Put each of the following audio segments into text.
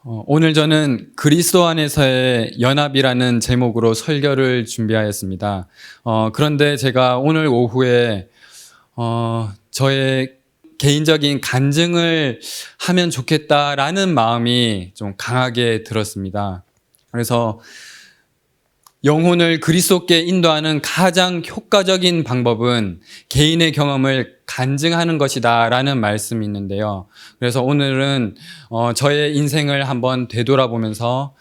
오늘 저는 그리스도 안에서의 연합이라는 제목으로 설교를 준비하였습니다. 그런데 제가 오늘 오후에 저의 개인적인 간증을 하면 좋겠다라는 마음이 좀 강하게 들었습니다. 그래서 영혼을 그리스도께 인도하는 가장 효과적인 방법은 개인의 경험을 간증하는 것이다 라는 말씀이 있는데요. 그래서 오늘은 저의 인생을 한번 되돌아보면서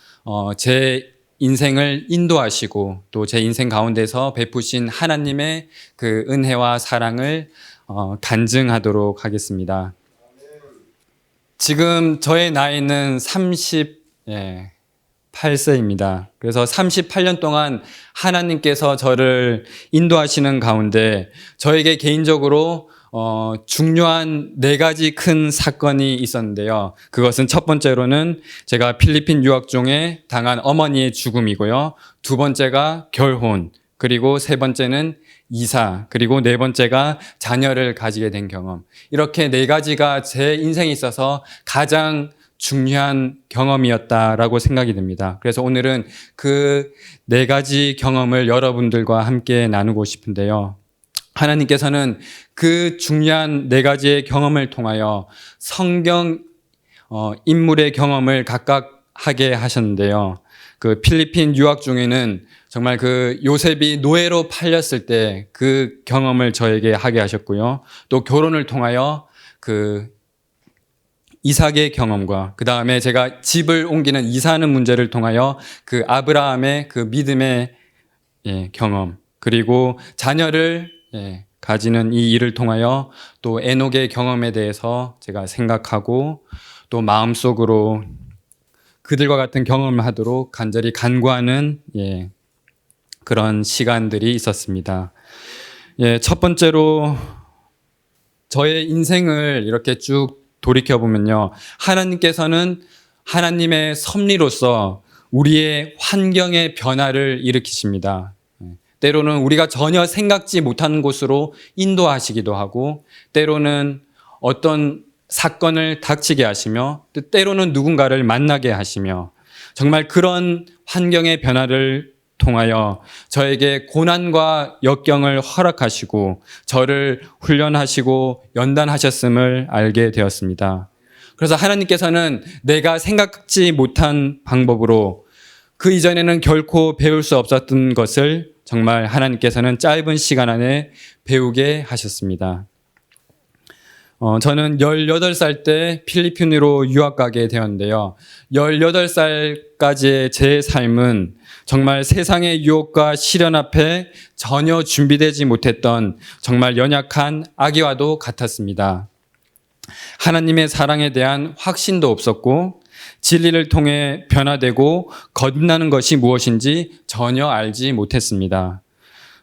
제 인생을 인도하시고 또 제 인생 가운데서 베푸신 하나님의 그 은혜와 사랑을 간증하도록 하겠습니다. 지금 저의 나이는 38세입니다. 그래서 38년 동안 하나님께서 저를 인도하시는 가운데 저에게 개인적으로 중요한 4가지 큰 사건이 있었는데요. 그것은 첫 번째로는 제가 필리핀 유학 중에 당한 어머니의 죽음이고요. 두 번째가 결혼, 그리고 세 번째는 이사, 그리고 네 번째가 자녀를 가지게 된 경험. 이렇게 4가지가 제 인생에 있어서 가장 중요한 경험이었다라고 생각이 듭니다. 그래서 오늘은 그 4가지 경험을 여러분들과 함께 나누고 싶은데요. 하나님께서는 그 중요한 4가지의 경험을 통하여 성경 인물의 경험을 각각 하게 하셨는데요. 그 필리핀 유학 중에는 정말 그 요셉이 노예로 팔렸을 때 그 경험을 저에게 하게 하셨고요. 또 결혼을 통하여 그 이삭의 경험과 그 다음에 제가 집을 옮기는 이사하는 문제를 통하여 그 아브라함의 그 믿음의 경험, 그리고 자녀를 가지는 이 일을 통하여 또 에녹의 경험에 대해서 제가 생각하고 또 마음속으로 그들과 같은 경험을 하도록 간절히 간구하는 그런 시간들이 있었습니다. 첫 번째로 저의 인생을 이렇게 쭉 돌이켜보면요. 하나님께서는 하나님의 섭리로서 우리의 환경의 변화를 일으키십니다. 때로는 우리가 전혀 생각지 못한 곳으로 인도하시기도 하고, 때로는 어떤 사건을 닥치게 하시며, 때로는 누군가를 만나게 하시며, 정말 그런 환경의 변화를 통하여 저에게 고난과 역경을 허락하시고 저를 훈련하시고 연단하셨음을 알게 되었습니다. 그래서 하나님께서는 내가 생각지 못한 방법으로 그 이전에는 결코 배울 수 없었던 것을 정말 하나님께서는 짧은 시간 안에 배우게 하셨습니다. 저는 18살 때 필리핀으로 유학 가게 되었는데요. 18살까지의 제 삶은 정말 세상의 유혹과 시련 앞에 전혀 준비되지 못했던 정말 연약한 아기와도 같았습니다. 하나님의 사랑에 대한 확신도 없었고 진리를 통해 변화되고 거듭나는 것이 무엇인지 전혀 알지 못했습니다.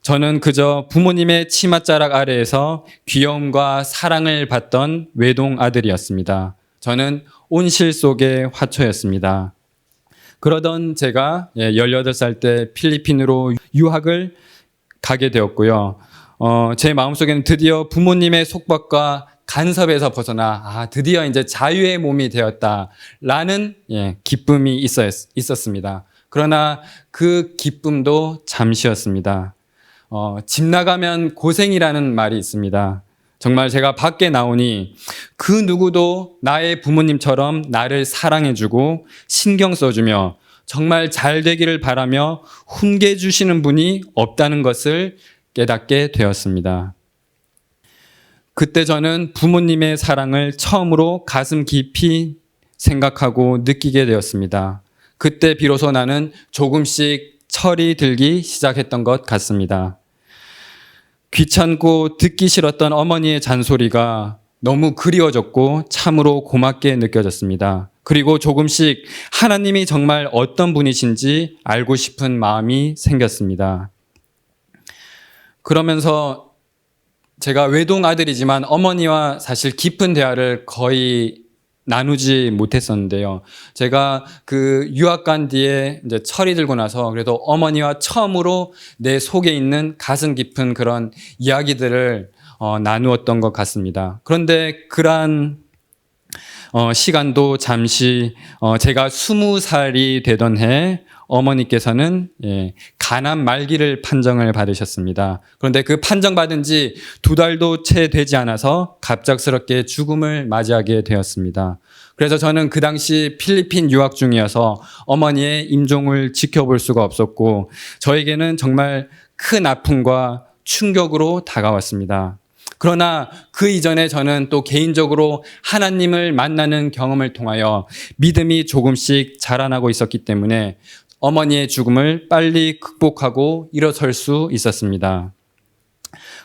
저는 그저 부모님의 치맛자락 아래에서 귀여움과 사랑을 받던 외동 아들이었습니다. 저는 온실 속의 화초였습니다. 그러던 제가 18살 때 필리핀으로 유학을 가게 되었고요. 제 마음속에는 드디어 부모님의 속박과 간섭에서 벗어나 드디어 이제 자유의 몸이 되었다라는 기쁨이 있었습니다. 그러나 그 기쁨도 잠시였습니다. 집 나가면 고생이라는 말이 있습니다. 정말 제가 밖에 나오니 그 누구도 나의 부모님처럼 나를 사랑해주고 신경 써주며 정말 잘 되기를 바라며 훈계해주시는 분이 없다는 것을 깨닫게 되었습니다. 그때 저는 부모님의 사랑을 처음으로 가슴 깊이 생각하고 느끼게 되었습니다. 그때 비로소 나는 조금씩 철이 들기 시작했던 것 같습니다. 귀찮고 듣기 싫었던 어머니의 잔소리가 너무 그리워졌고 참으로 고맙게 느껴졌습니다. 그리고 조금씩 하나님이 정말 어떤 분이신지 알고 싶은 마음이 생겼습니다. 그러면서 제가 외동 아들이지만 어머니와 사실 깊은 대화를 거의 나누지 못했었는데요. 제가 그 유학 간 뒤에 이제 철이 들고 나서 그래도 어머니와 처음으로 내 속에 있는 가슴 깊은 그런 이야기들을 나누었던 것 같습니다. 그런데 그러한 시간도 잠시 제가 20살이 되던 해 어머니께서는 간암 말기를 판정을 받으셨습니다. 그런데 그 판정받은 지 2달도 채 되지 않아서 갑작스럽게 죽음을 맞이하게 되었습니다. 그래서 저는 그 당시 필리핀 유학 중이어서 어머니의 임종을 지켜볼 수가 없었고 저에게는 정말 큰 아픔과 충격으로 다가왔습니다. 그러나 그 이전에 저는 또 개인적으로 하나님을 만나는 경험을 통하여 믿음이 조금씩 자라나고 있었기 때문에 어머니의 죽음을 빨리 극복하고 일어설 수 있었습니다.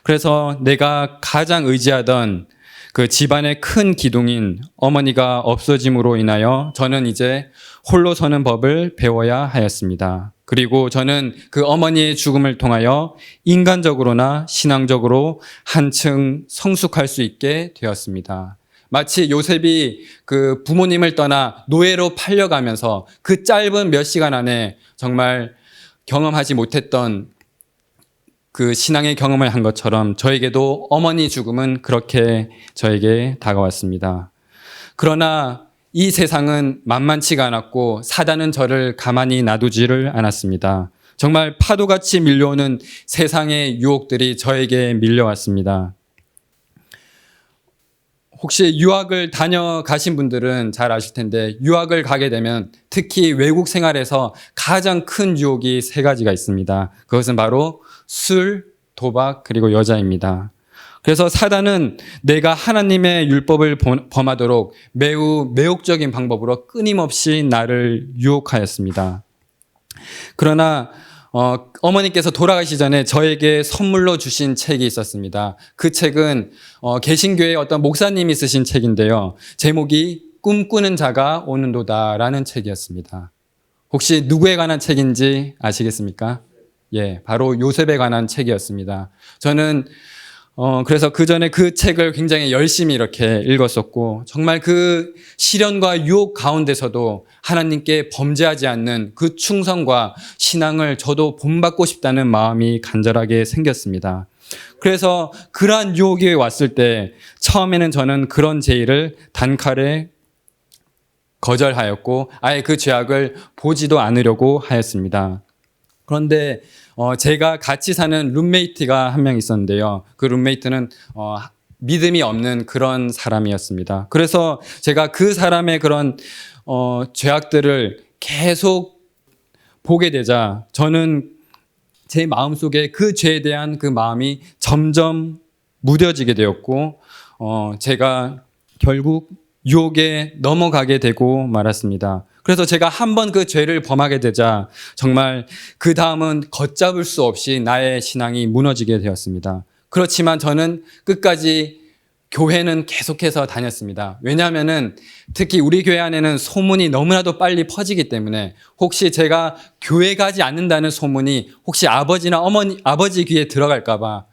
그래서 내가 가장 의지하던 그 집안의 큰 기둥인 어머니가 없어짐으로 인하여 저는 이제 홀로 서는 법을 배워야 하였습니다. 그리고 저는 그 어머니의 죽음을 통하여 인간적으로나 신앙적으로 한층 성숙할 수 있게 되었습니다. 마치 요셉이 그 부모님을 떠나 노예로 팔려가면서 그 짧은 몇 시간 안에 정말 경험하지 못했던 그 신앙의 경험을 한 것처럼 저에게도 어머니 죽음은 그렇게 저에게 다가왔습니다. 그러나 이 세상은 만만치가 않았고 사단은 저를 가만히 놔두지를 않았습니다. 정말 파도같이 밀려오는 세상의 유혹들이 저에게 밀려왔습니다. 혹시 유학을 다녀가신 분들은 잘 아실 텐데 유학을 가게 되면 특히 외국 생활에서 가장 큰 유혹이 3가지가 있습니다. 그것은 바로 술, 도박, 그리고 여자입니다. 그래서 사단은 내가 하나님의 율법을 범하도록 매우 매혹적인 방법으로 끊임없이 나를 유혹하였습니다. 그러나 어머니께서 돌아가시 전에 저에게 선물로 주신 책이 있었습니다. 그 책은 개신교의 어떤 목사님이 쓰신 책인데요. 제목이 꿈꾸는 자가 오는도다라는 책이었습니다. 혹시 누구에 관한 책인지 아시겠습니까? 예, 바로 요셉에 관한 책이었습니다. 저는 그래서 그 전에 그 책을 굉장히 열심히 이렇게 읽었었고 정말 그 시련과 유혹 가운데서도 하나님께 범죄하지 않는 그 충성과 신앙을 저도 본받고 싶다는 마음이 간절하게 생겼습니다. 그래서 그러한 유혹이 왔을 때 처음에는 저는 그런 제의를 단칼에 거절하였고 아예 그 죄악을 보지도 않으려고 하였습니다. 그런데 제가 같이 사는 룸메이트가 한 명 있었는데요. 그 룸메이트는 믿음이 없는 그런 사람이었습니다. 그래서 제가 그 사람의 그런 죄악들을 계속 보게 되자 저는 제 마음속에 그 죄에 대한 그 마음이 점점 무뎌지게 되었고 제가 결국 유혹에 넘어가게 되고 말았습니다. 그래서 제가 한 번 그 죄를 범하게 되자 정말 그 다음은 걷잡을 수 없이 나의 신앙이 무너지게 되었습니다. 그렇지만 저는 끝까지 교회는 계속해서 다녔습니다. 왜냐하면은 특히 우리 교회 안에는 소문이 너무나도 빨리 퍼지기 때문에 혹시 제가 교회 가지 않는다는 소문이 혹시 아버지나 아버지 귀에 들어갈까 봐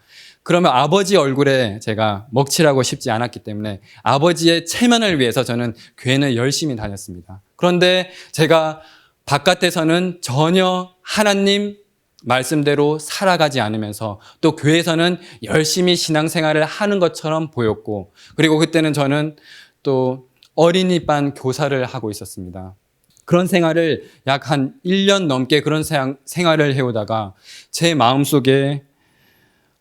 그러면 아버지 얼굴에 제가 먹칠하고 싶지 않았기 때문에 아버지의 체면을 위해서 저는 교회는 열심히 다녔습니다. 그런데 제가 바깥에서는 전혀 하나님 말씀대로 살아가지 않으면서 또 교회에서는 열심히 신앙생활을 하는 것처럼 보였고 그리고 그때는 저는 또 어린이반 교사를 하고 있었습니다. 그런 생활을 약 한 1년 넘게 그런 생활을 해오다가 제 마음속에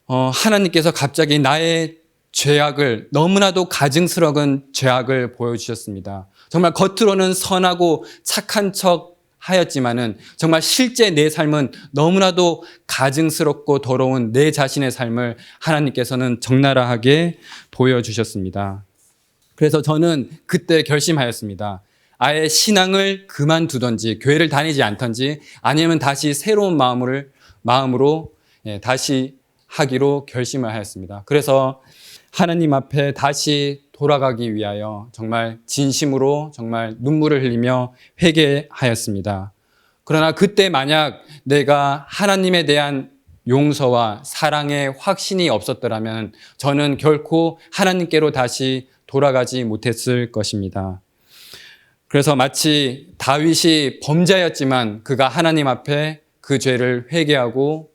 하나님께서 갑자기 나의 죄악을 너무나도 가증스러운 죄악을 보여주셨습니다. 정말 겉으로는 선하고 착한 척 하였지만은 정말 실제 내 삶은 너무나도 가증스럽고 더러운 내 자신의 삶을 하나님께서는 적나라하게 보여주셨습니다. 그래서 저는 그때 결심하였습니다. 아예 신앙을 그만두든지 교회를 다니지 않든지 아니면 다시 새로운 마음으로 다시 하기로 결심을 하였습니다. 그래서 하나님 앞에 다시 돌아가기 위하여 정말 진심으로 정말 눈물을 흘리며 회개하였습니다. 그러나 그때 만약 내가 하나님에 대한 용서와 사랑의 확신이 없었더라면 저는 결코 하나님께로 다시 돌아가지 못했을 것입니다. 그래서 마치 다윗이 범죄였지만 그가 하나님 앞에 그 죄를 회개하고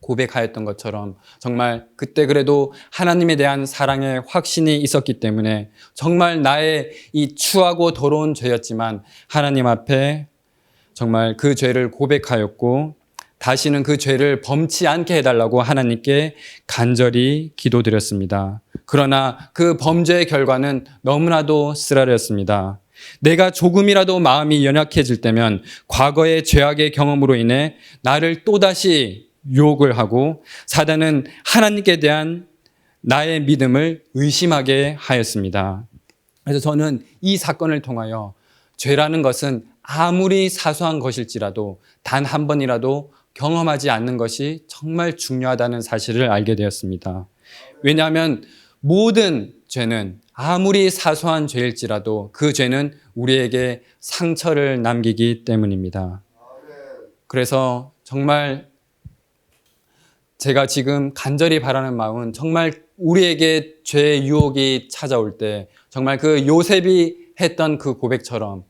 고백하였던 것처럼 정말 그때 그래도 하나님에 대한 사랑의 확신이 있었기 때문에 정말 나의 이 추하고 더러운 죄였지만 하나님 앞에 정말 그 죄를 고백하였고 다시는 그 죄를 범치 않게 해달라고 하나님께 간절히 기도드렸습니다. 그러나 그 범죄의 결과는 너무나도 쓰라렸습니다. 내가 조금이라도 마음이 연약해질 때면 과거의 죄악의 경험으로 인해 나를 또다시 유혹을 하고 사단은 하나님께 대한 나의 믿음을 의심하게 하였습니다. 그래서 저는 이 사건을 통하여 죄라는 것은 아무리 사소한 것일지라도 단 한 번이라도 경험하지 않는 것이 정말 중요하다는 사실을 알게 되었습니다. 왜냐하면 모든 죄는 아무리 사소한 죄일지라도 그 죄는 우리에게 상처를 남기기 때문입니다. 그래서 정말 제가 지금 간절히 바라는 마음은 정말 우리에게 죄의 유혹이 찾아올 때 정말 그 요셉이 했던 그 고백처럼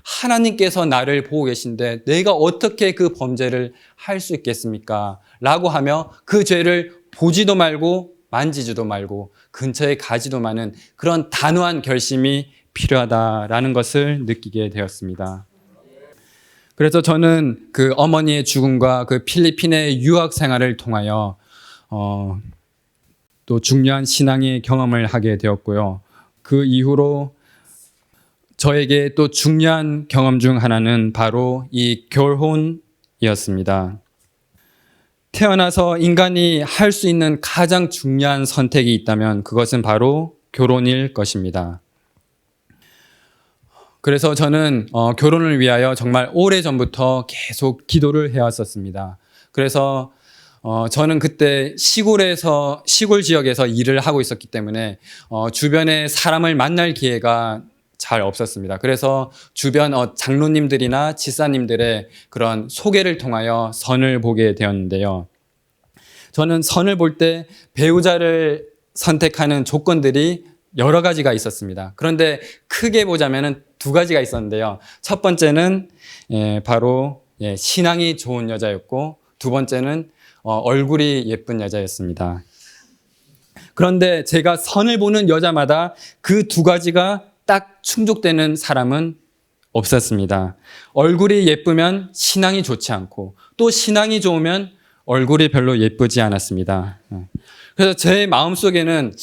하나님께서 나를 보고 계신데 내가 어떻게 그 범죄를 할 수 있겠습니까? 라고 하며 그 죄를 보지도 말고 만지지도 말고 근처에 가지도 마는 그런 단호한 결심이 필요하다라는 것을 느끼게 되었습니다. 그래서 저는 그 어머니의 죽음과 그 필리핀의 유학 생활을 통하여 또 중요한 신앙의 경험을 하게 되었고요. 그 이후로 저에게 또 중요한 경험 중 하나는 바로 이 결혼이었습니다. 태어나서 인간이 할 수 있는 가장 중요한 선택이 있다면 그것은 바로 결혼일 것입니다. 그래서 저는 결혼을 위하여 정말 오래전부터 계속 기도를 해왔었습니다. 그래서 저는 그때 시골 지역에서 일을 하고 있었기 때문에 주변에 사람을 만날 기회가 잘 없었습니다. 그래서 주변 장로님들이나 지사님들의 그런 소개를 통하여 선을 보게 되었는데요. 저는 선을 볼 때 배우자를 선택하는 조건들이 여러 가지가 있었습니다. 그런데 크게 보자면 두 가지가 있었는데요. 첫 번째는 바로 신앙이 좋은 여자였고 두 번째는 얼굴이 예쁜 여자였습니다. 그런데 제가 선을 보는 여자마다 그 두 가지가 딱 충족되는 사람은 없었습니다. 얼굴이 예쁘면 신앙이 좋지 않고 또 신앙이 좋으면 얼굴이 별로 예쁘지 않았습니다. 그래서 제 마음속에는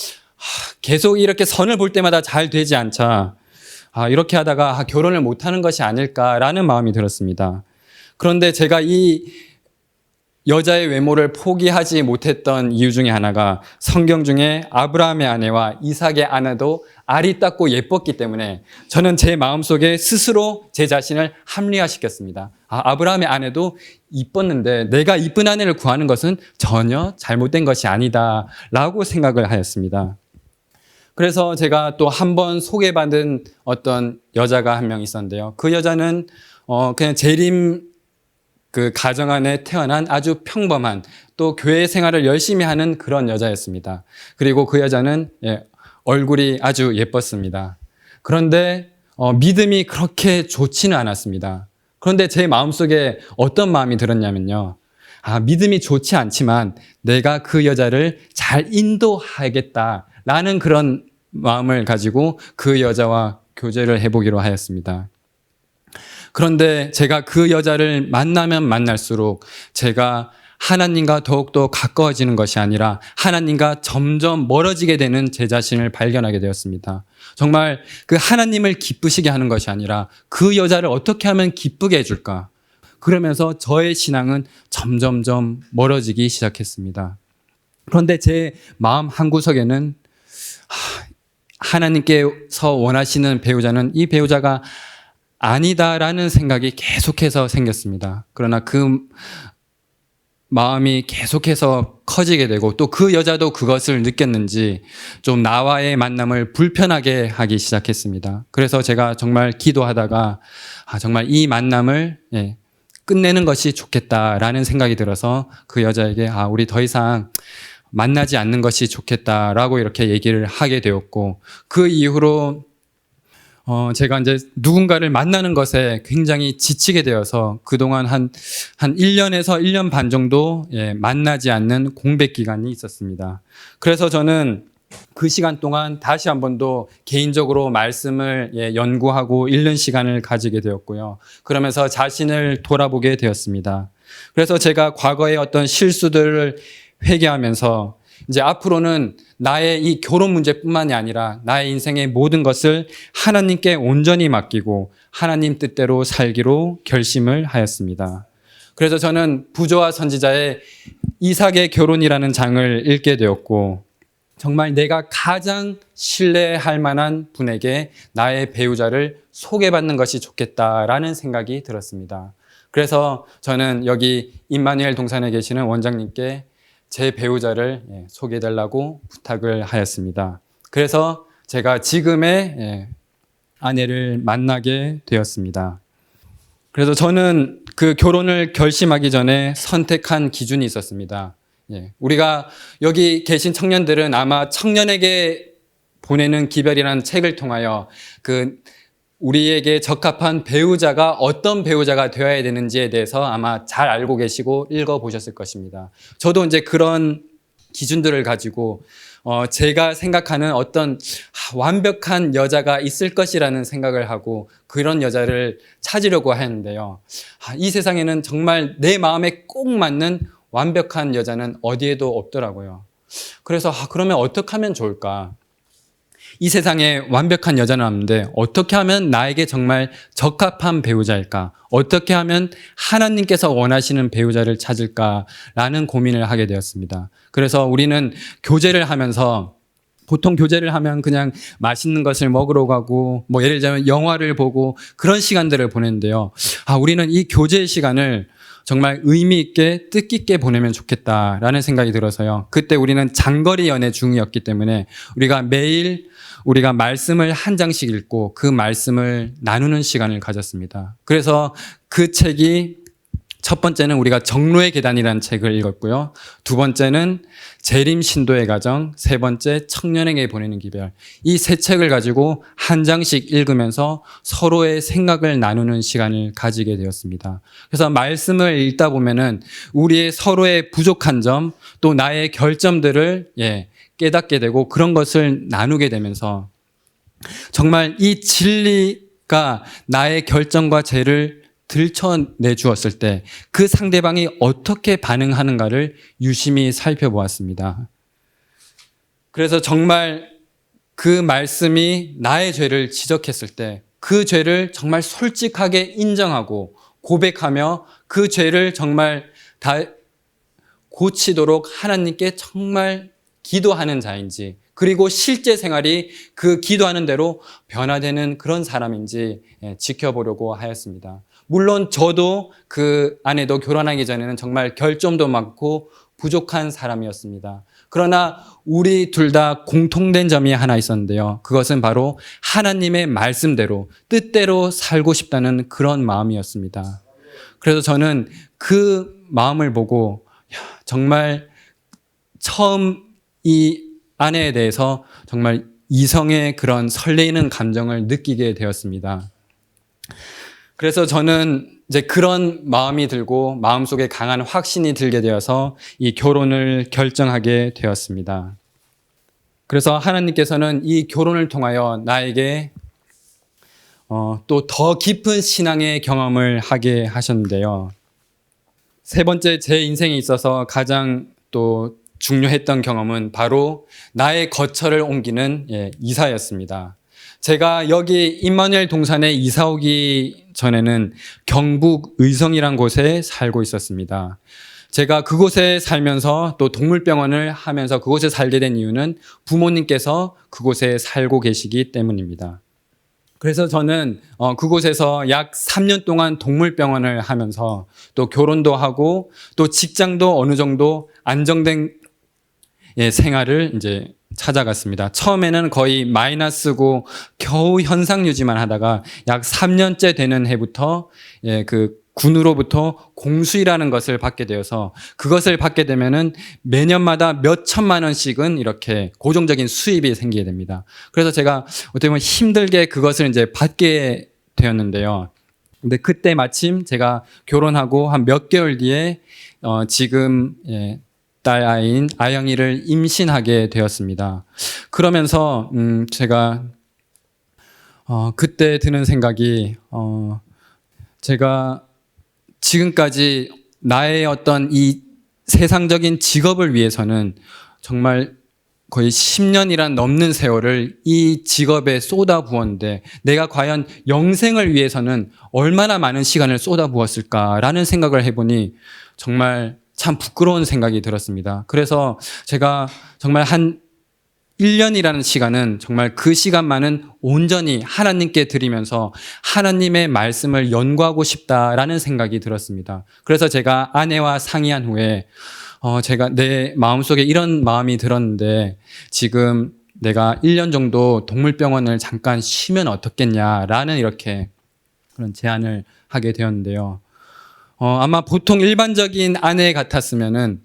계속 이렇게 선을 볼 때마다 잘 되지 않자 이렇게 하다가 결혼을 못하는 것이 아닐까라는 마음이 들었습니다. 그런데 제가 이 여자의 외모를 포기하지 못했던 이유 중에 하나가 성경 중에 아브라함의 아내와 이삭의 아내도 아리따고 예뻤기 때문에 저는 제 마음속에 스스로 제 자신을 합리화시켰습니다. 아브라함의 아내도 이뻤는데 내가 이쁜 아내를 구하는 것은 전혀 잘못된 것이 아니다 라고 생각을 하였습니다. 그래서 제가 또 한 번 소개받은 어떤 여자가 한 명 있었는데요. 그 여자는 그냥 재림 그 가정 안에 태어난 아주 평범한 또 교회 생활을 열심히 하는 그런 여자였습니다. 그리고 그 여자는 얼굴이 아주 예뻤습니다. 그런데 믿음이 그렇게 좋지는 않았습니다. 그런데 제 마음속에 어떤 마음이 들었냐면요. 믿음이 좋지 않지만 내가 그 여자를 잘 인도하겠다라는 그런 마음을 가지고 그 여자와 교제를 해보기로 하였습니다. 그런데 제가 그 여자를 만나면 만날수록 제가 하나님과 더욱더 가까워지는 것이 아니라 하나님과 점점 멀어지게 되는 제 자신을 발견하게 되었습니다. 정말 그 하나님을 기쁘시게 하는 것이 아니라 그 여자를 어떻게 하면 기쁘게 해줄까? 그러면서 저의 신앙은 점점점 멀어지기 시작했습니다. 그런데 제 마음 한구석에는 하나님께서 원하시는 배우자는 이 배우자가 아니다라는 생각이 계속해서 생겼습니다. 그러나 그 마음이 계속해서 커지게 되고 또 그 여자도 그것을 느꼈는지 좀 나와의 만남을 불편하게 하기 시작했습니다. 그래서 제가 정말 기도하다가 정말 이 만남을 끝내는 것이 좋겠다라는 생각이 들어서 그 여자에게 우리 더 이상 만나지 않는 것이 좋겠다라고 이렇게 얘기를 하게 되었고 그 이후로 제가 이제 누군가를 만나는 것에 굉장히 지치게 되어서 그동안 한 1년에서 1년 반 정도 만나지 않는 공백 기간이 있었습니다. 그래서 저는 그 시간 동안 다시 한 번 더 개인적으로 말씀을 연구하고 읽는 시간을 가지게 되었고요. 그러면서 자신을 돌아보게 되었습니다. 그래서 제가 과거의 어떤 실수들을 회개하면서 이제 앞으로는 나의 이 결혼 문제뿐만이 아니라 나의 인생의 모든 것을 하나님께 온전히 맡기고 하나님 뜻대로 살기로 결심을 하였습니다. 그래서 저는 부조와 선지자의 이삭의 결혼이라는 장을 읽게 되었고, 정말 내가 가장 신뢰할 만한 분에게 나의 배우자를 소개받는 것이 좋겠다라는 생각이 들었습니다. 그래서 저는 여기 임마누엘 동산에 계시는 원장님께 제 배우자를 소개해달라고 부탁을 하였습니다. 그래서 제가 지금의 아내를 만나게 되었습니다. 그래서 저는 그 결혼을 결심하기 전에 선택한 기준이 있었습니다. 우리가 여기 계신 청년들은 아마 청년에게 보내는 기별이라는 책을 통하여 우리에게 적합한 배우자가 어떤 배우자가 되어야 되는지에 대해서 아마 잘 알고 계시고 읽어보셨을 것입니다. 저도 이제 그런 기준들을 가지고 제가 생각하는 어떤 완벽한 여자가 있을 것이라는 생각을 하고 그런 여자를 찾으려고 하는데요. 이 세상에는 정말 내 마음에 꼭 맞는 완벽한 여자는 어디에도 없더라고요. 그래서 그러면 어떻게 하면 좋을까? 이 세상에 완벽한 여자는 없는데 어떻게 하면 나에게 정말 적합한 배우자일까? 어떻게 하면 하나님께서 원하시는 배우자를 찾을까라는 고민을 하게 되었습니다. 그래서 우리는 교제를 하면서 보통 교제를 하면 그냥 맛있는 것을 먹으러 가고 예를 들자면 영화를 보고 그런 시간들을 보내는데요. 우리는 이 교제의 시간을 정말 의미 있게 뜻깊게 보내면 좋겠다라는 생각이 들어서요. 그때 우리는 장거리 연애 중이었기 때문에 매일 우리가 말씀을 한 장씩 읽고 그 말씀을 나누는 시간을 가졌습니다. 그래서 그 책이 첫 번째는 우리가 정로의 계단이라는 책을 읽었고요. 두 번째는 재림 신도의 가정, 세 번째 청년에게 보내는 기별. 이 세 책을 가지고 한 장씩 읽으면서 서로의 생각을 나누는 시간을 가지게 되었습니다. 그래서 말씀을 읽다 보면은 우리의 서로의 부족한 점, 또 나의 결점들을 깨닫게 되고 그런 것을 나누게 되면서 정말 이 진리가 나의 결점과 죄를 들춰내 주었을 때 그 상대방이 어떻게 반응하는가를 유심히 살펴보았습니다. 그래서 정말 그 말씀이 나의 죄를 지적했을 때 그 죄를 정말 솔직하게 인정하고 고백하며 그 죄를 정말 다 고치도록 하나님께 정말 기도하는 자인지, 그리고 실제 생활이 그 기도하는 대로 변화되는 그런 사람인지 지켜보려고 하였습니다. 물론 저도 그 아내도 결혼하기 전에는 정말 결점도 많고 부족한 사람이었습니다. 그러나 우리 둘 다 공통된 점이 하나 있었는데요. 그것은 바로 하나님의 말씀대로 뜻대로 살고 싶다는 그런 마음이었습니다. 그래서 저는 그 마음을 보고 정말 처음 이 아내에 대해서 정말 이성의 그런 설레이는 감정을 느끼게 되었습니다. 그래서 저는 이제 그런 마음이 들고 마음속에 강한 확신이 들게 되어서 이 결혼을 결정하게 되었습니다. 그래서 하나님께서는 이 결혼을 통하여 나에게 또 더 깊은 신앙의 경험을 하게 하셨는데요. 세 번째, 제 인생에 있어서 가장 또 중요했던 경험은 바로 나의 거처를 옮기는 이사였습니다. 제가 여기 임마누엘 동산에 이사 오기 전에는 경북 의성이란 곳에 살고 있었습니다. 제가 그곳에 살면서 또 동물병원을 하면서 그곳에 살게 된 이유는 부모님께서 그곳에 살고 계시기 때문입니다. 그래서 저는 그곳에서 약 3년 동안 동물병원을 하면서 또 결혼도 하고 또 직장도 어느 정도 안정된 생활을 이제 찾아갔습니다. 처음에는 거의 마이너스고 겨우 현상 유지만 하다가 약 3년째 되는 해부터 그 군으로부터 공수이라는 것을 받게 되어서 그것을 받게 되면은 매년마다 몇 천만 원씩은 이렇게 고정적인 수입이 생기게 됩니다. 그래서 제가 어떻게 보면 힘들게 그것을 이제 받게 되었는데요. 근데 그때 마침 제가 결혼하고 한 몇 개월 뒤에 지금 딸 아이인 아영이를 임신하게 되었습니다. 그러면서 제가 그때 드는 생각이 제가 지금까지 나의 어떤 이 세상적인 직업을 위해서는 정말 거의 10년이란 넘는 세월을 이 직업에 쏟아부었는데 내가 과연 영생을 위해서는 얼마나 많은 시간을 쏟아부었을까라는 생각을 해보니 정말 참 부끄러운 생각이 들었습니다. 그래서 제가 정말 한 1년이라는 시간은 정말 그 시간만은 온전히 하나님께 드리면서 하나님의 말씀을 연구하고 싶다라는 생각이 들었습니다. 그래서 제가 아내와 상의한 후에 제가 내 마음속에 이런 마음이 들었는데 지금 내가 1년 정도 동물병원을 잠깐 쉬면 어떻겠냐라는 이렇게 그런 제안을 하게 되었는데요. 아마 보통 일반적인 아내 같았으면은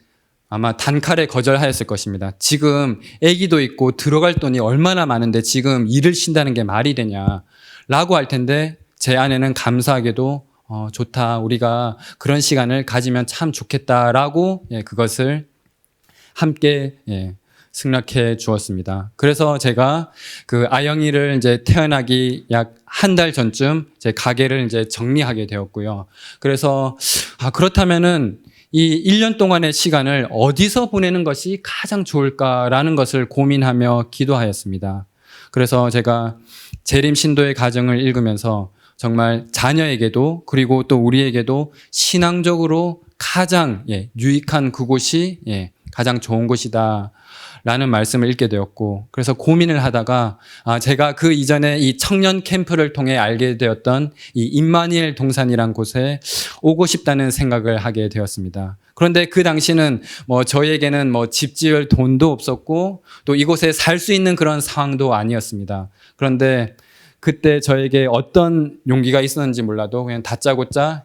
아마 단칼에 거절하였을 것입니다. 지금 아기도 있고 들어갈 돈이 얼마나 많은데 지금 일을 쉰다는 게 말이 되냐라고 할 텐데 제 아내는 감사하게도 좋다. 우리가 그런 시간을 가지면 참 좋겠다라고 그것을 함께 승낙해 주었습니다. 그래서 제가 그 아영이를 이제 태어나기 약 한 달 전쯤 제 가게를 이제 정리하게 되었고요. 그래서 그렇다면은 이 1년 동안의 시간을 어디서 보내는 것이 가장 좋을까라는 것을 고민하며 기도하였습니다. 그래서 제가 재림 신도의 가정을 읽으면서 정말 자녀에게도 그리고 또 우리에게도 신앙적으로 가장 유익한 그곳이 가장 좋은 곳이다 라는 말씀을 읽게 되었고 그래서 고민을 하다가 제가 그 이전에 이 청년 캠프를 통해 알게 되었던 이 임마니엘 동산이란 곳에 오고 싶다는 생각을 하게 되었습니다. 그런데 그 당시는 저희에게는 집 지을 돈도 없었고 또 이곳에 살 수 있는 그런 상황도 아니었습니다. 그런데 그때 저에게 어떤 용기가 있었는지 몰라도 그냥 다짜고짜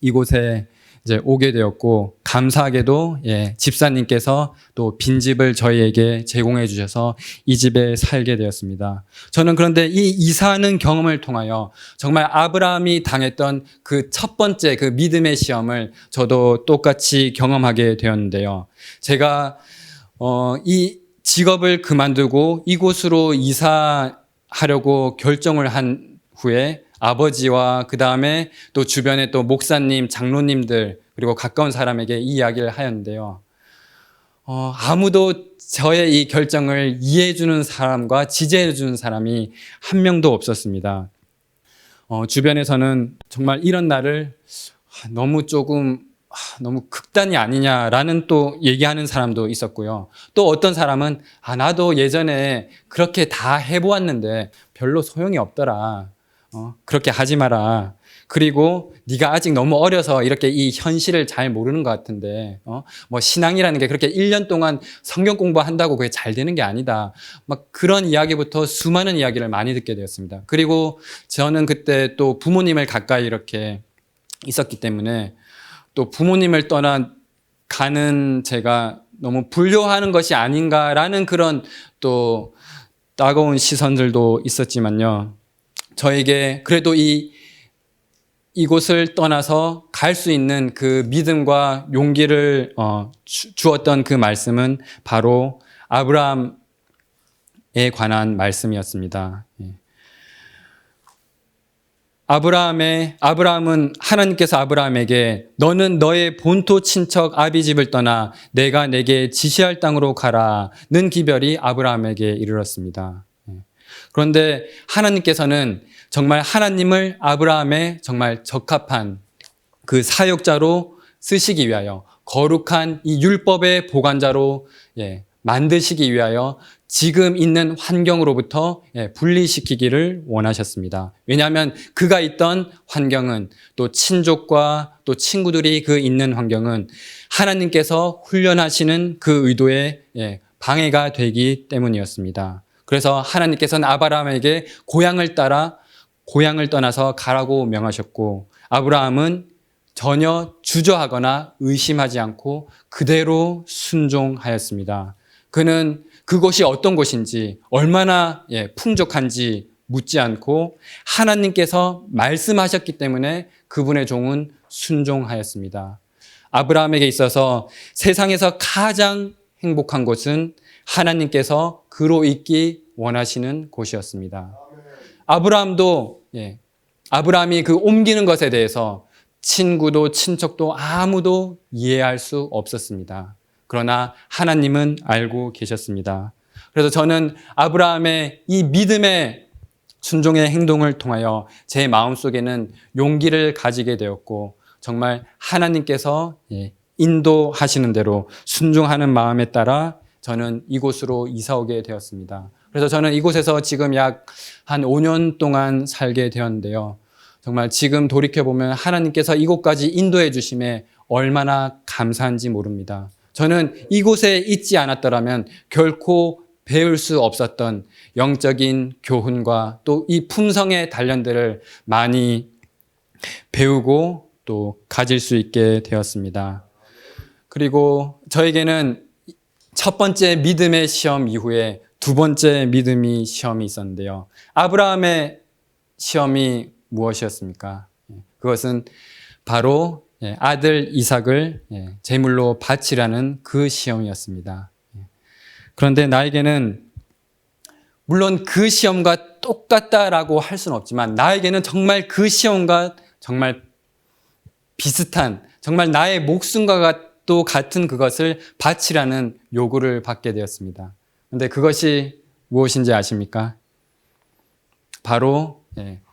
이곳에 이제 오게 되었고 감사하게도 집사님께서 또 빈집을 저희에게 제공해 주셔서 이 집에 살게 되었습니다. 저는 그런데 이 이사하는 경험을 통하여 정말 아브라함이 당했던 그 첫 번째 그 믿음의 시험을 저도 똑같이 경험하게 되었는데요. 제가 이 직업을 그만두고 이곳으로 이사하려고 결정을 한 후에 아버지와 그 다음에 또 주변에 또 목사님, 장로님들 그리고 가까운 사람에게 이 이야기를 하였는데요. 아무도 저의 이 결정을 이해해주는 사람과 지지해주는 사람이 한 명도 없었습니다. 주변에서는 정말 이런 나를 너무 극단이 아니냐라는 또 얘기하는 사람도 있었고요. 또 어떤 사람은 나도 예전에 그렇게 다 해보았는데 별로 소용이 없더라. 그렇게 하지 마라. 그리고 네가 아직 너무 어려서 이렇게 이 현실을 잘 모르는 것 같은데 신앙이라는 게 그렇게 1년 동안 성경 공부한다고 그게 잘 되는 게 아니다. 막 그런 이야기부터 수많은 이야기를 많이 듣게 되었습니다. 그리고 저는 그때 또 부모님을 가까이 이렇게 있었기 때문에 또 부모님을 떠나 가는 제가 너무 불효하는 것이 아닌가라는 그런 또 따가운 시선들도 있었지만요. 저에게 그래도 이곳을 떠나서 갈 수 있는 그 믿음과 용기를 주었던 그 말씀은 바로 아브라함에 관한 말씀이었습니다. 아브라함은 하나님께서 아브라함에게 너는 너의 본토 친척 아비 집을 떠나 내가 내게 지시할 땅으로 가라는 기별이 아브라함에게 이르렀습니다. 그런데 하나님께서는 정말 하나님을 아브라함의 정말 적합한 그 사역자로 쓰시기 위하여 거룩한 이 율법의 보관자로 만드시기 위하여 지금 있는 환경으로부터 분리시키기를 원하셨습니다. 왜냐하면 그가 있던 환경은 또 친족과 또 친구들이 그 있는 환경은 하나님께서 훈련하시는 그 의도에 방해가 되기 때문이었습니다. 그래서 하나님께서는 아브라함에게 고향을 떠나서 가라고 명하셨고 아브라함은 전혀 주저하거나 의심하지 않고 그대로 순종하였습니다. 그는 그곳이 어떤 곳인지, 얼마나 풍족한지 묻지 않고 하나님께서 말씀하셨기 때문에 그분의 종은 순종하였습니다. 아브라함에게 있어서 세상에서 가장 행복한 곳은 하나님께서 그로 있기 원하시는 곳이었습니다. 아브라함이 그 옮기는 것에 대해서 친구도 친척도 아무도 이해할 수 없었습니다. 그러나 하나님은 알고 계셨습니다. 그래서 저는 아브라함의 이 믿음의 순종의 행동을 통하여 제 마음속에는 용기를 가지게 되었고, 정말 하나님께서 인도하시는 대로 순종하는 마음에 따라 저는 이곳으로 이사 오게 되었습니다. 그래서 저는 이곳에서 지금 약 한 5년 동안 살게 되었는데요. 정말 지금 돌이켜보면 하나님께서 이곳까지 인도해 주심에 얼마나 감사한지 모릅니다. 저는 이곳에 있지 않았더라면 결코 배울 수 없었던 영적인 교훈과 또 이 품성의 단련들을 많이 배우고 또 가질 수 있게 되었습니다. 그리고 저에게는 첫 번째 믿음의 시험 이후에 두 번째 믿음의 시험이 있었는데요. 아브라함의 시험이 무엇이었습니까? 그것은 바로 아들 이삭을 제물로 바치라는 그 시험이었습니다. 그런데 나에게는 물론 그 시험과 똑같다라고 할 수는 없지만 나에게는 정말 그 시험과 정말 비슷한, 정말 나의 목숨과 또 같은 그것을 바치라는 요구를 받게 되었습니다. 그런데 그것이 무엇인지 아십니까? 바로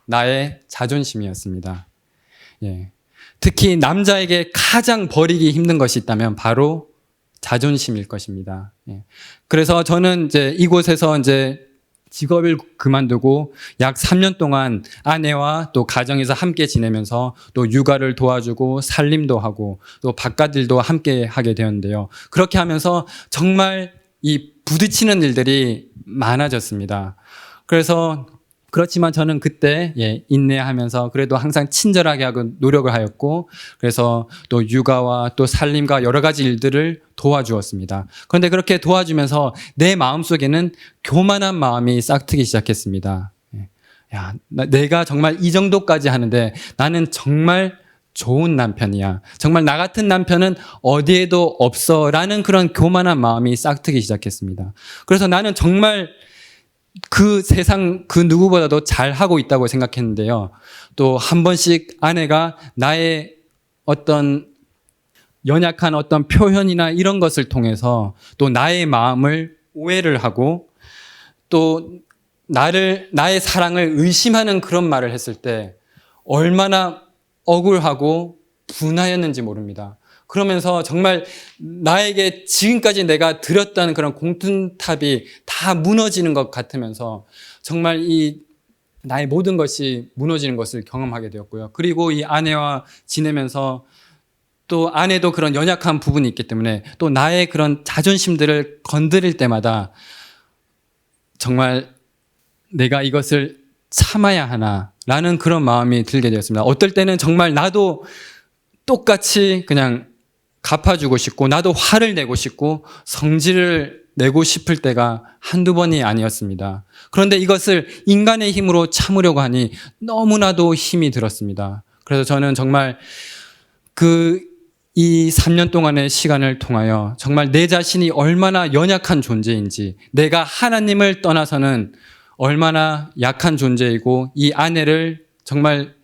나의 자존심이었습니다. 특히 남자에게 가장 버리기 힘든 것이 있다면 바로 자존심일 것입니다. 그래서 저는 이제 이곳에서 직업을 그만두고 약 3년 동안 아내와 또 가정에서 함께 지내면서 또 육아를 도와주고 살림도 하고 또 바깥 일도 함께 하게 되었는데요. 그렇게 하면서 정말 이 부딪히는 일들이 많아졌습니다. 그렇지만 저는 그때 인내하면서 그래도 항상 친절하게 하고 노력을 하였고, 그래서 또 육아와 또 살림과 여러 가지 일들을 도와주었습니다. 그런데 그렇게 도와주면서 내 마음속에는 교만한 마음이 싹트기 시작했습니다. 내가 정말 이 정도까지 하는데 나는 정말 좋은 남편이야. 정말 나 같은 남편은 어디에도 없어. 라는 그런 교만한 마음이 싹트기 시작했습니다. 그래서 나는 정말 그 세상 그 누구보다도 잘하고 있다고 생각했는데요. 또 한 번씩 아내가 나의 어떤 연약한 어떤 표현이나 이런 것을 통해서 또 나의 마음을 오해를 하고 또 나의 사랑을 의심하는 그런 말을 했을 때 얼마나 억울하고 분하였는지 모릅니다. 그러면서 정말 나에게 지금까지 내가 드렸던 그런 공든탑이 다 무너지는 것 같으면서 정말 이 나의 모든 것이 무너지는 것을 경험하게 되었고요. 그리고 이 아내와 지내면서 또 아내도 그런 연약한 부분이 있기 때문에 또 나의 그런 자존심들을 건드릴 때마다 정말 내가 이것을 참아야 하나라는 그런 마음이 들게 되었습니다. 어떨 때는 정말 나도 똑같이 그냥 갚아주고 싶고 나도 화를 내고 싶고 성질을 내고 싶을 때가 한두 번이 아니었습니다. 그런데 이것을 인간의 힘으로 참으려고 하니 너무나도 힘이 들었습니다. 그래서 저는 정말 이 3년 동안의 시간을 통하여 정말 내 자신이 얼마나 연약한 존재인지, 내가 하나님을 떠나서는 얼마나 약한 존재이고 이 아내를 정말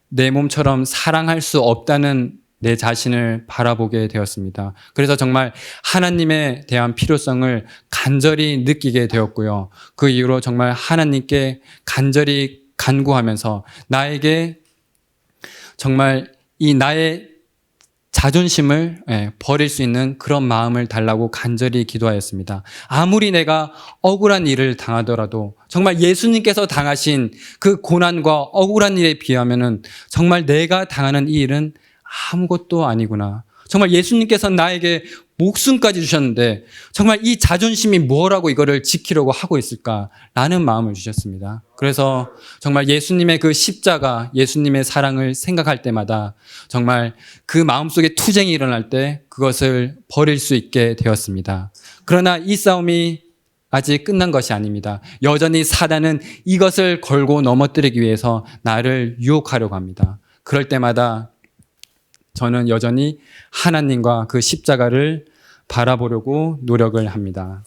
내 몸처럼 사랑할 수 없다는 내 자신을 바라보게 되었습니다. 그래서 정말 하나님에 대한 필요성을 간절히 느끼게 되었고요. 그 이후로 정말 하나님께 간절히 간구하면서 나에게 정말 이 나의 자존심을 버릴 수 있는 그런 마음을 달라고 간절히 기도하였습니다. 아무리 내가 억울한 일을 당하더라도 정말 예수님께서 당하신 그 고난과 억울한 일에 비하면은 정말 내가 당하는 이 일은 아무것도 아니구나. 정말 예수님께서 나에게 목숨까지 주셨는데 정말 이 자존심이 뭐라고 이거를 지키려고 하고 있을까라는 마음을 주셨습니다. 그래서 정말 예수님의 그 십자가, 예수님의 사랑을 생각할 때마다 정말 그 마음속에 투쟁이 일어날 때 그것을 버릴 수 있게 되었습니다. 그러나 이 싸움이 아직 끝난 것이 아닙니다. 여전히 사단은 이것을 걸고 넘어뜨리기 위해서 나를 유혹하려고 합니다. 그럴 때마다 저는 여전히 하나님과 그 십자가를 바라보려고 노력을 합니다.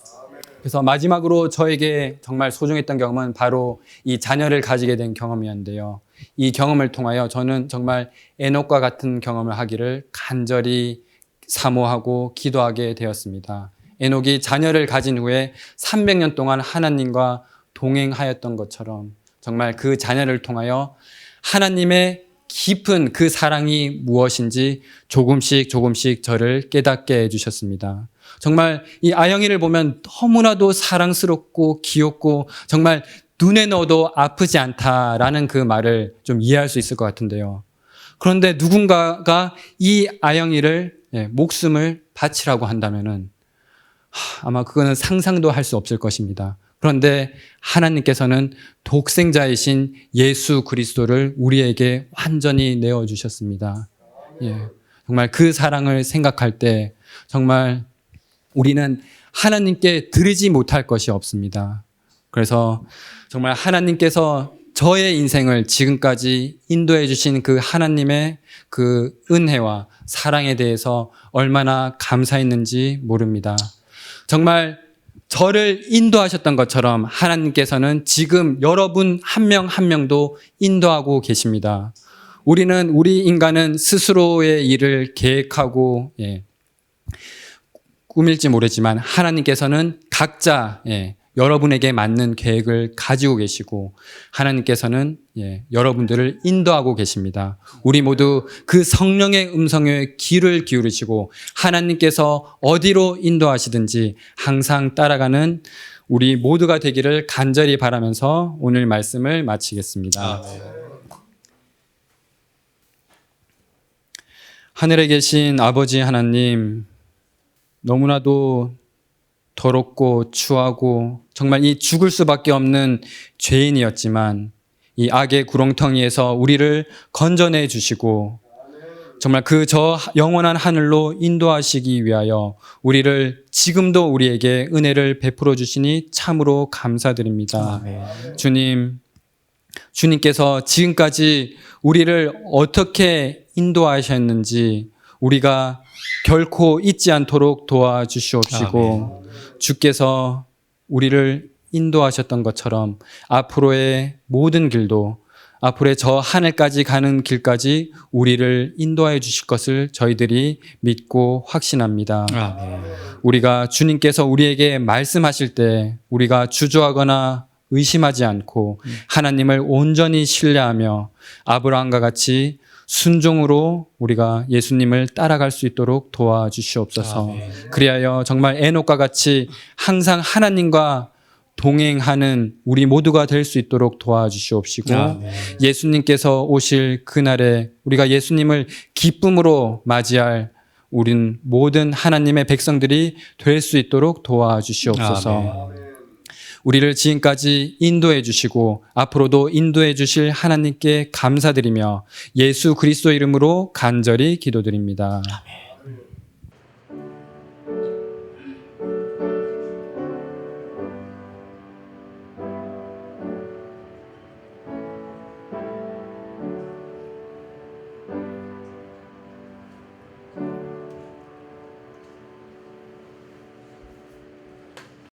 그래서 마지막으로 저에게 정말 소중했던 경험은 바로 이 자녀를 가지게 된 경험이었는데요. 이 경험을 통하여 저는 정말 에녹과 같은 경험을 하기를 간절히 사모하고 기도하게 되었습니다. 에녹이 자녀를 가진 후에 300년 동안 하나님과 동행하였던 것처럼 정말 그 자녀를 통하여 하나님의 깊은 그 사랑이 무엇인지 조금씩 저를 깨닫게 해주셨습니다. 정말 이 아영이를 보면 너무나도 사랑스럽고 귀엽고 정말 눈에 넣어도 아프지 않다라는 그 말을 좀 이해할 수 있을 것 같은데요. 그런데 누군가가 이 아영이를 목숨을 바치라고 한다면은 아마 그거는 상상도 할 수 없을 것입니다. 그런데 하나님께서는 독생자이신 예수 그리스도를 우리에게 완전히 내어주셨습니다. 정말 그 사랑을 생각할 때 정말 우리는 하나님께 드리지 못할 것이 없습니다. 그래서 정말 하나님께서 저의 인생을 지금까지 인도해 주신 그 하나님의 그 은혜와 사랑에 대해서 얼마나 감사했는지 모릅니다. 정말 저를 인도하셨던 것처럼 하나님께서는 지금 여러분 한 명 한 명도 인도하고 계십니다. 우리 인간은 스스로의 일을 계획하고 꾸밀지 모르지만 하나님께서는 각자 여러분에게 맞는 계획을 가지고 계시고 하나님께서는 여러분들을 인도하고 계십니다. 우리 모두 그 성령의 음성에 귀를 기울이시고 하나님께서 어디로 인도하시든지 항상 따라가는 우리 모두가 되기를 간절히 바라면서 오늘 말씀을 마치겠습니다. 하늘에 계신 아버지 하나님, 너무나도 더럽고 추하고 정말 이 죽을 수밖에 없는 죄인이었지만 이 악의 구렁텅이에서 우리를 건져내 주시고 정말 그 저 영원한 하늘로 인도하시기 위하여 우리를 지금도 우리에게 은혜를 베풀어 주시니 참으로 감사드립니다. 아멘. 주님께서 지금까지 우리를 어떻게 인도하셨는지 우리가 결코 잊지 않도록 도와주시옵시고 아멘. 주께서 우리를 인도하셨던 것처럼 앞으로의 모든 길도 앞으로의 저 하늘까지 가는 길까지 우리를 인도하여 주실 것을 저희들이 믿고 확신합니다. 아멘. 우리가 주님께서 우리에게 말씀하실 때 우리가 주저하거나 의심하지 않고 하나님을 온전히 신뢰하며 아브라함과 같이 순종으로 우리가 예수님을 따라갈 수 있도록 도와주시옵소서. 아멘. 그리하여 정말 에녹과 같이 항상 하나님과 동행하는 우리 모두가 될 수 있도록 도와주시옵시고 아멘. 예수님께서 오실 그날에 우리가 예수님을 기쁨으로 맞이할 우린 모든 하나님의 백성들이 될 수 있도록 도와주시옵소서. 아멘. 우리를 지금까지 인도해 주시고 앞으로도 인도해 주실 하나님께 감사드리며 예수 그리스도 이름으로 간절히 기도드립니다. 아멘.